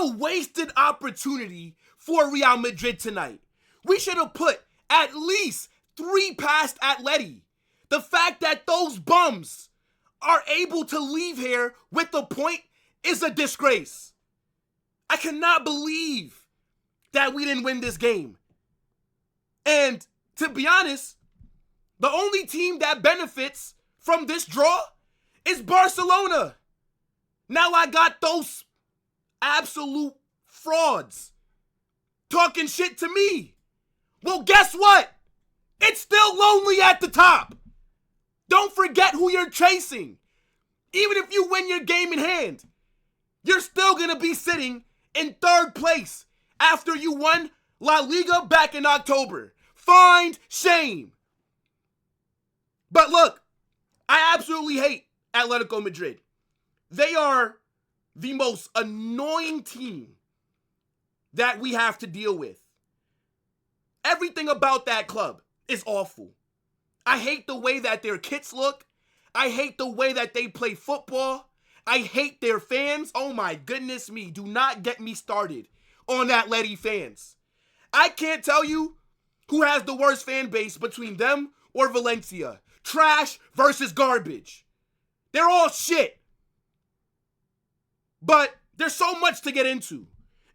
a wasted opportunity for Real Madrid tonight. We should have put at least 3 past Atleti. The fact that those bums are able to leave here with a point is a disgrace. I cannot believe that we didn't win this game. And to be honest, the only team that benefits from this draw is Barcelona. Now I got those absolute frauds talking shit to me. Well, guess what? It's still lonely at the top. Don't forget who you're chasing. Even if you win your game in hand, you're still going to be sitting in 3rd place after you won La Liga back in October. Find shame. But look, I absolutely hate Atletico Madrid. They are the most annoying team that we have to deal with. Everything about that club is awful. I hate the way that their kits look. I hate the way that they play football. I hate their fans. Oh my goodness me. Do not get me started on Atleti fans. I can't tell you who has the worst fan base between them or Valencia. Trash versus garbage. They're all shit. But there's so much to get into.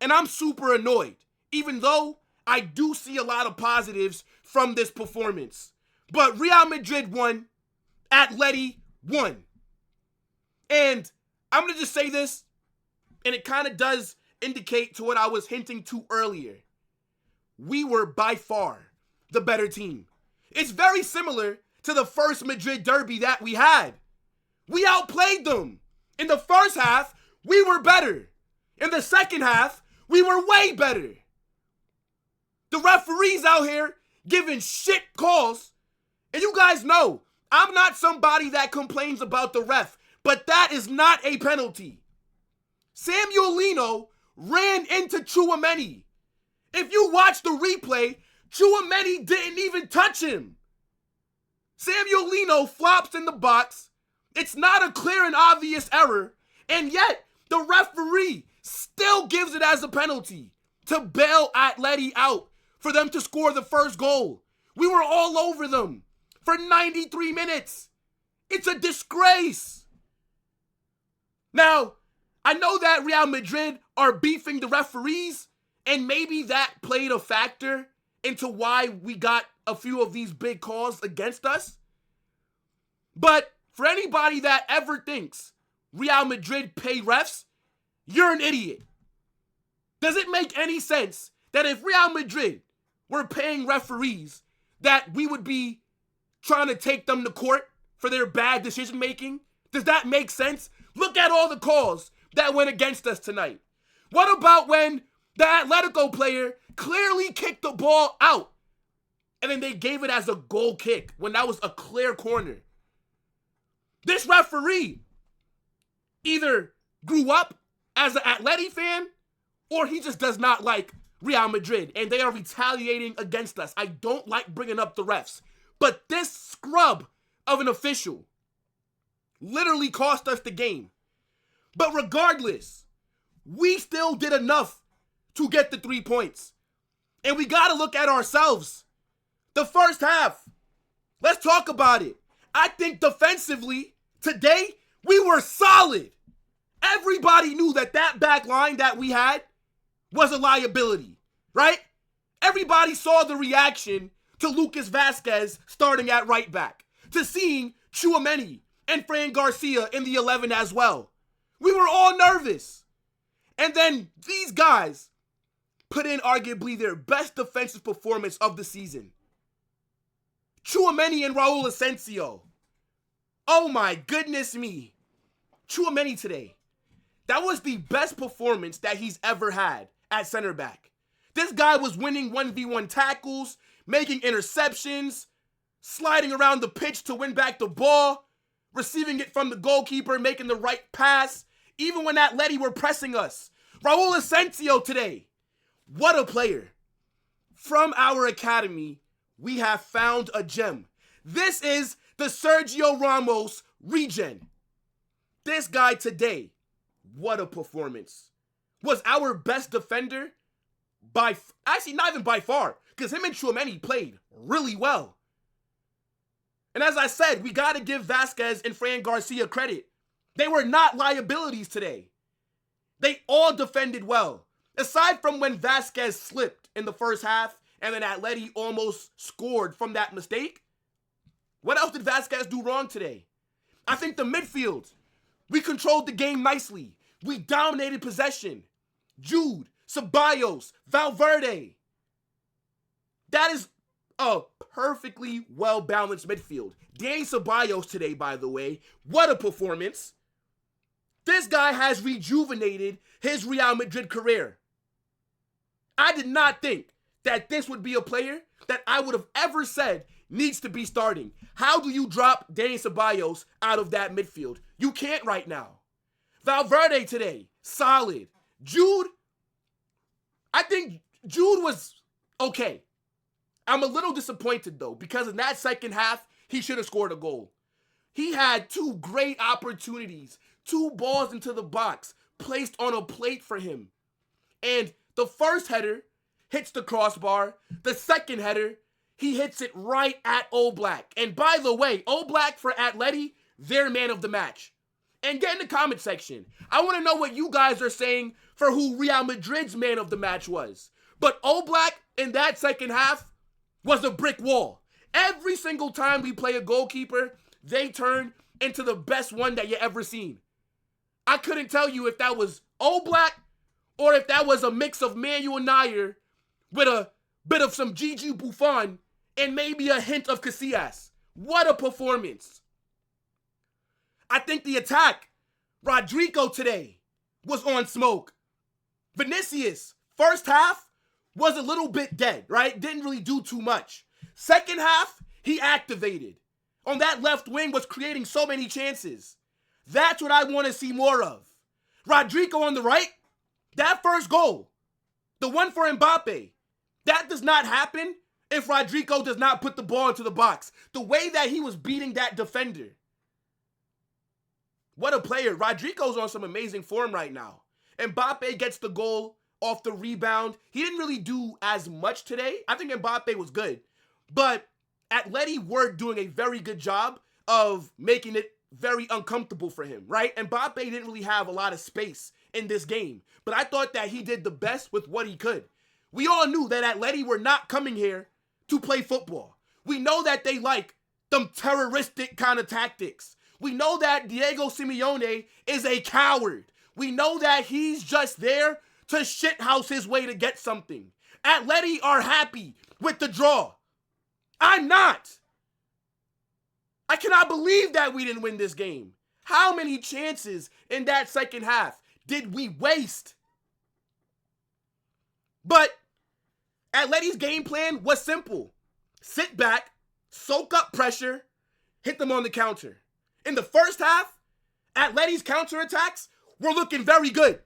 And I'm super annoyed. Even though I do see a lot of positives from this performance. But Real Madrid won. Atleti won. And I'm going to just say this, and it kind of does indicate to what I was hinting to earlier. We were by far the better team. It's very similar to the first Madrid derby that we had. We outplayed them. In the first half, we were better. In the second half, we were way better. The referees out here giving shit calls. And you guys know, I'm not somebody that complains about the ref, but that is not a penalty. Samuel Lino ran into Tchouameni. If you watch the replay, Tchouameni didn't even touch him. Samuel Lino flops in the box. It's not a clear and obvious error, and yet the referee still gives it as a penalty to bail Atleti out for them to score the first goal. We were all over them for 93 minutes. It's a disgrace. Now, I know that Real Madrid are beefing the referees, and maybe that played a factor into why we got a few of these big calls against us. But for anybody that ever thinks Real Madrid pay refs, you're an idiot. Does it make any sense that if Real Madrid were paying referees, that we would be trying to take them to court for their bad decision making? Does that make sense? Look at all the calls that went against us tonight. What about when the Atletico player clearly kicked the ball out and then they gave it as a goal kick when that was a clear corner? This referee either grew up as an Atleti fan or he just does not like Real Madrid and they are retaliating against us. I don't like bringing up the refs, but this scrub of an official literally cost us the game. But regardless, we still did enough to get the 3 points. And we got to look at ourselves. The first half, let's talk about it. I think defensively, today, we were solid. Everybody knew that back line that we had was a liability, right? Everybody saw the reaction to Lucas Vazquez starting at right back, to seeing Tchouameni and Fran Garcia in the 11 as well. We were all nervous. And then these guys put in arguably their best defensive performance of the season. Tchouameni and Raul Asensio. Oh my goodness me. Tchouameni today. That was the best performance that he's ever had at center back. This guy was winning 1v1 tackles, making interceptions, sliding around the pitch to win back the ball, receiving it from the goalkeeper, making the right pass, even when Atleti were pressing us. Raul Asensio today. What a player. From our academy, we have found a gem. This is the Sergio Ramos regen. This guy today, what a performance. was our best defender actually not even by far, because him and Tchouameni played really well. And as I said, we got to give Vasquez and Fran Garcia credit. They were not liabilities today. They all defended well. Aside from when Vasquez slipped in the first half and then Atleti almost scored from that mistake, what else did Vasquez do wrong today? I think the midfield, we controlled the game nicely. We dominated possession. Jude, Ceballos, Valverde. That is a perfectly well-balanced midfield. Dani Ceballos today, by the way, what a performance. This guy has rejuvenated his Real Madrid career. I did not think that this would be a player that I would have ever said needs to be starting. How do you drop Dani Ceballos out of that midfield? You can't right now. Valverde today, solid. Jude, I think Jude was okay. I'm a little disappointed though, because in that second half, he should have scored a goal. He had two great opportunities, two balls into the box placed on a plate for him. And the first header hits the crossbar. The second header, he hits it right at Oblak. And by the way, Oblak for Atleti, their man of the match. And get in the comment section. I want to know what you guys are saying for who Real Madrid's man of the match was. But Oblak in that second half was a brick wall. Every single time we play a goalkeeper, they turn into the best one that you ever seen. I couldn't tell you if that was Oblak or if that was a mix of Manuel Neuer with a bit of some Gigi Buffon and maybe a hint of Casillas. What a performance. I think the attack, Rodrigo today, was on smoke. Vinicius, first half, was a little bit dead, right? Didn't really do too much. Second half, he activated. On that left wing, was creating so many chances. That's what I want to see more of. Rodrigo on the right, that first goal, the one for Mbappe, that does not happen if Rodrigo does not put the ball into the box. The way that he was beating that defender. What a player. Rodrigo's on some amazing form right now. Mbappe gets the goal off the rebound. He didn't really do as much today. I think Mbappe was good. But Atleti were doing a very good job of making it very uncomfortable for him, right? Mbappe didn't really have a lot of space in this game. But I thought that he did the best with what he could. We all knew that Atleti were not coming here to play football. We know that they like them terroristic kind of tactics. We know that Diego Simeone is a coward. We know that he's just there to shithouse his way to get something. Atleti are happy with the draw. I'm not. I cannot believe that we didn't win this game. How many chances in that second half did we waste? But Atleti's game plan was simple. Sit back, soak up pressure, hit them on the counter. In the first half, Atleti's counterattacks were looking very good.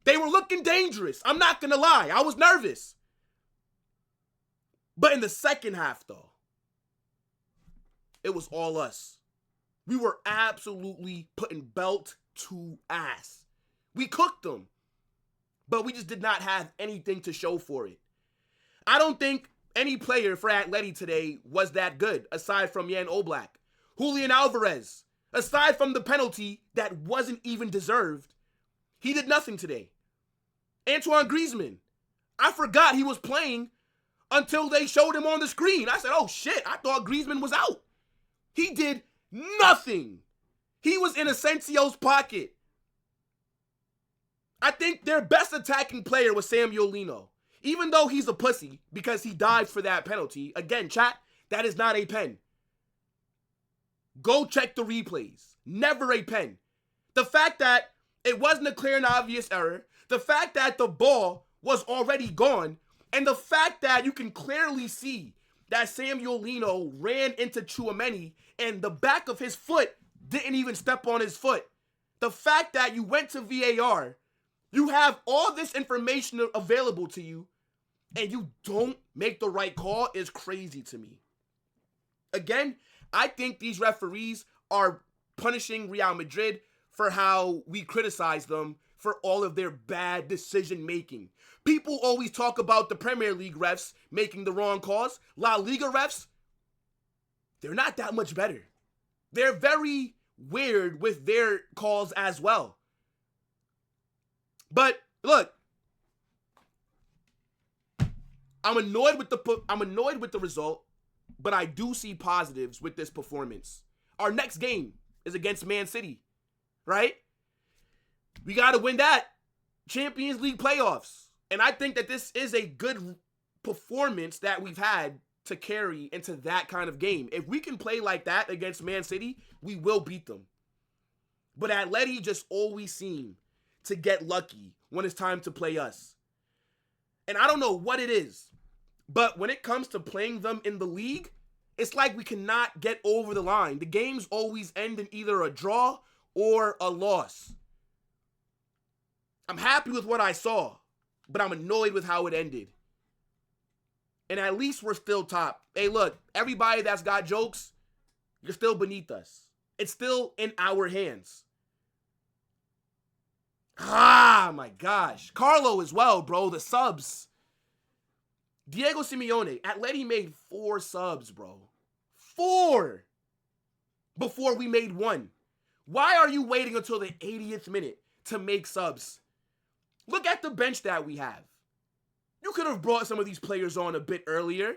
They were looking dangerous. I'm not going to lie. I was nervous. But in the second half, though, it was all us. We were absolutely putting belt to ass. We cooked them, but we just did not have anything to show for it. I don't think any player for Atleti today was that good, aside from Jan Oblak. Julian Alvarez, aside from the penalty that wasn't even deserved, he did nothing today. Antoine Griezmann, I forgot he was playing until they showed him on the screen. I said, oh shit, I thought Griezmann was out. He did nothing. He was in Asensio's pocket. I think their best attacking player was Samuel Lino. Even though he's a pussy because he died for that penalty. Again, chat, that is not a pen. Go check the replays. Never a pen. The fact that it wasn't a clear and obvious error, the fact that the ball was already gone, and the fact that you can clearly see that Samuel Lino ran into Tchouameni and the back of his foot didn't even step on his foot. The fact that you went to VAR, you have all this information available to you, and you don't make the right call is crazy to me. Again, I think these referees are punishing Real Madrid for how we criticize them for all of their bad decision making. People always talk about the Premier League refs making the wrong calls. La Liga refs, they're not that much better. They're very weird with their calls as well. But look, I'm annoyed with the result, but I do see positives with this performance. Our next game is against Man City, right? We got to win that Champions League playoffs. And I think that this is a good performance that we've had to carry into that kind of game. If we can play like that against Man City, we will beat them. But Atleti just always seem to get lucky when it's time to play us. And I don't know what it is, but when it comes to playing them in the league, it's like we cannot get over the line. The games always end in either a draw or a loss. I'm happy with what I saw, but I'm annoyed with how it ended. And at least we're still top. Hey, look, everybody that's got jokes, you're still beneath us. It's still in our hands. Ah, my gosh. Carlo as well, bro. The subs. Diego Simeone. Atleti made 4 subs, bro. 4! Before we made 1. Why are you waiting until the 80th minute to make subs? Look at the bench that we have. You could have brought some of these players on a bit earlier.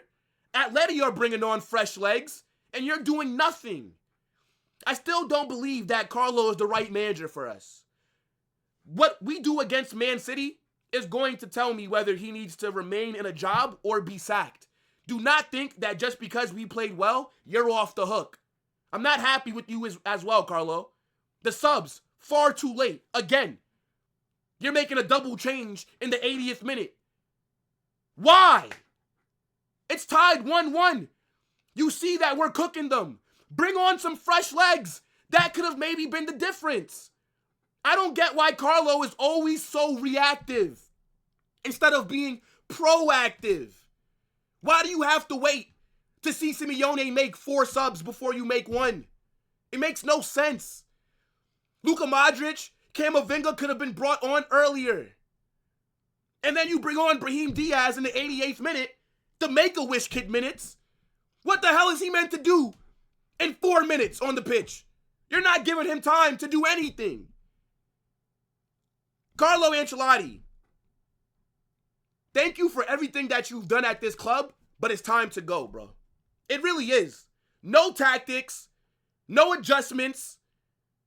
Atleti are bringing on fresh legs, and you're doing nothing. I still don't believe that Carlo is the right manager for us. What we do against Man City is going to tell me whether he needs to remain in a job or be sacked. Do not think that just because we played well, you're off the hook. I'm not happy with you as well, Carlo. The subs, far too late. Again, you're making a double change in the 80th minute. Why? It's tied 1-1. You see that we're cooking them. Bring on some fresh legs. That could have maybe been the difference. I don't get why Carlo is always so reactive instead of being proactive. Why do you have to wait to see Simeone make 4 subs before you make 1? It makes no sense. Luka Modric, Camavinga could have been brought on earlier. And then you bring on Brahim Diaz in the 88th minute, the Make-A-Wish kid minutes. What the hell is he meant to do in 4 minutes on the pitch? You're not giving him time to do anything. Carlo Ancelotti, thank you for everything that you've done at this club, but it's time to go, bro. It really is. No tactics, no adjustments,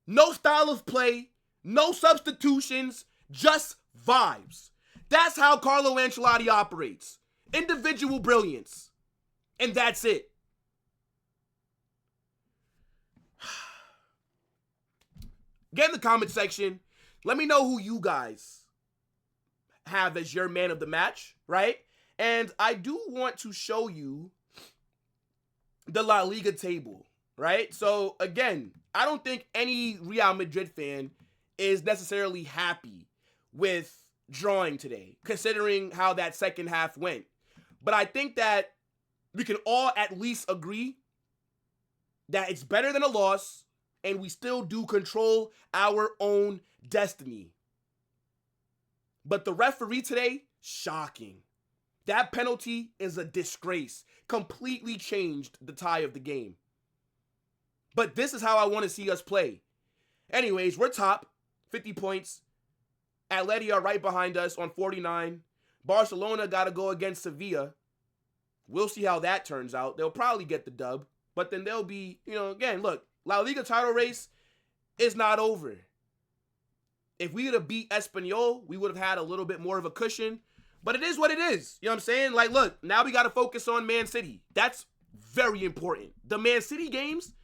no style of play, no substitutions, just vibes. That's how Carlo Ancelotti operates. Individual brilliance. And that's it. Get in the comment section. Let me know who you guys have as your man of the match, right? And I do want to show you the La Liga table, right? So, again, I don't think any Real Madrid fan is necessarily happy with drawing today, considering how that second half went. But I think that we can all at least agree that it's better than a loss, and we still do control our own destiny. But the referee today, shocking. That penalty is a disgrace. Completely changed the tie of the game. But this is how I want to see us play. Anyways, we're top, 50 points. Atleti are right behind us on 49. Barcelona got to go against Sevilla. We'll see how that turns out. They'll probably get the dub. But then they'll be, again, look, La Liga title race is not over. If we would have beat Espanyol, we would have had a little bit more of a cushion. But it is what it is. You know what I'm saying? Like, look, now we got to focus on Man City. That's very important. The Man City games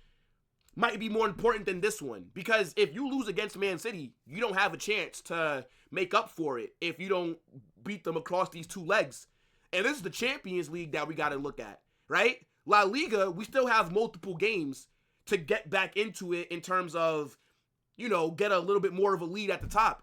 might be more important than this one. Because if you lose against Man City, you don't have a chance to make up for it if you don't beat them across these 2 legs. And this is the Champions League that we got to look at, right? La Liga, we still have multiple games to get back into it in terms of, get a little bit more of a lead at the top.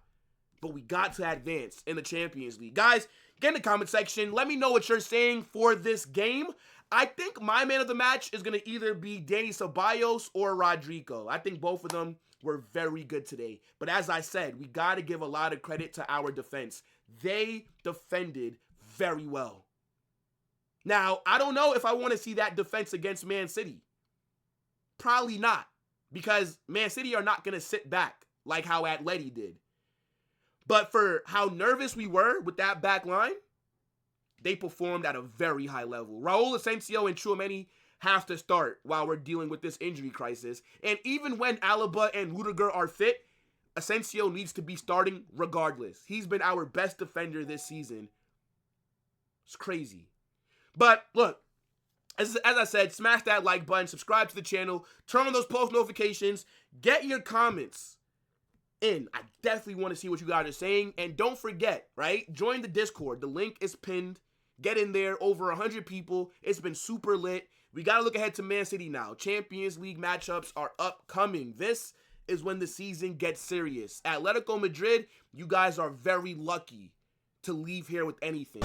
But we got to advance in the Champions League. Guys, get in the comment section. Let me know what you're saying for this game. I think my man of the match is going to either be Dani Ceballos or Rodrigo. I think both of them were very good today. But as I said, we got to give a lot of credit to our defense. They defended very well. Now, I don't know if I want to see that defense against Man City. Probably not, because Man City are not going to sit back like how Atleti did. But for how nervous we were with that back line, they performed at a very high level. Raul Asensio and Tchouameni have to start while we're dealing with this injury crisis. And even when Alaba and Rudiger are fit, Asensio needs to be starting regardless. He's been our best defender this season. It's crazy. But look, as I said, smash that like button, subscribe to the channel, turn on those post notifications, get your comments in. I definitely want to see what you guys are saying. And don't forget, right? Join the Discord. The link is pinned. Get in there. Over 100 people. It's been super lit. We got to look ahead to Man City now. Champions League matchups are upcoming. This is when the season gets serious. Atletico Madrid, you guys are very lucky to leave here with anything.